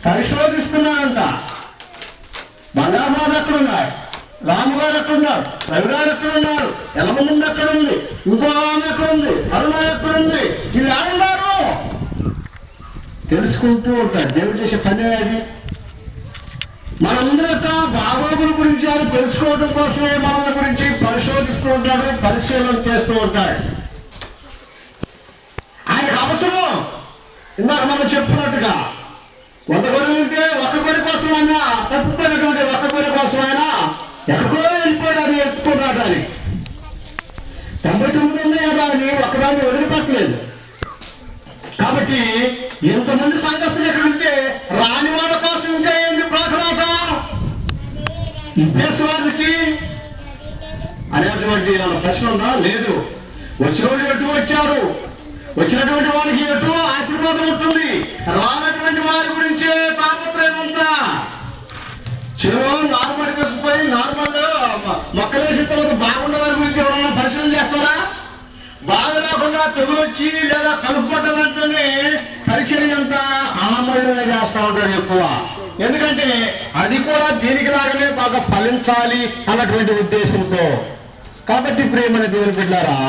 పరిశోధిస్తున్నాడంట. బంగారు ఎక్కడున్నాయి, రాము గారు ఎక్కడున్నారు, రవి గారు ఎక్కడున్నారు, ఎలమంది ఎక్కడుంది, ఇంకో ఆమె ఎక్కడుంది, అరుణ ఎక్కడుంది, వీళ్ళు ఆడున్నారు తెలుసుకుంటూ ఉంటారు. దేవుడు చేసే పని అది. మనందరి యొక్క బాగోగుల గురించి ఆయన తెలుసుకోవడం కోసమే మనల గురించి పరిశోధిస్తూ ఉంటాడు, పరిశీలన చేస్తూ ఉంటాడు. ఆయనకు అవసరం. ఇందాక మనం చెప్పుకున్నట్టుగా 100 గొర్రెలు ఉంటే 1 గొర్రె కోసం అయినా, తప్పిపోయినటువంటి 1 గొర్రె కోసం అయినా ఎక్కడో వెళ్ళిపోయాడు అది ఎత్తుకున్నాడు అని. 99 ఉన్నాయి కదా అని ఒక్కదాన్ని వదిలిపెట్టలేదు. కాబట్టి ఎంతమంది సంఘస్థులు ఎక్కడ ఉంటే రాని వాళ్ళ కోసం ఇంకా ఏంది ప్రార్థనాట దేశవాదికి అనేటువంటి ప్రశ్న ఉందా? లేదు. వచ్చిన వాళ్ళు ఎటు వచ్చారు, వచ్చినటువంటి వాళ్ళకి ఎటు ఆశీర్వాదం ఉంటుంది, రానటువంటి వారి గురించే తాపత్రయం అంతా. చెరువు నార్మల్ తీసుకుపోయి నార్మల్ మొక్కలేసిన తర్వాత బాగుండదని గురించి ఎవరన్నా పరిశీలన చేస్తారా? బాగా లేకుండా తెగులు వచ్చి లేదా కలుపు పడ్డదంటేనే పరిచయం అంతా ఆమరణ చేస్తా ఉంటాడు ఎక్కువ. ఎందుకంటే అది కూడా దీనికి లాగానే బాగా ఫలించాలి అన్నటువంటి ఉద్దేశంతో. కాబట్టి ప్రియమైన దేవుని బిడ్డలారా,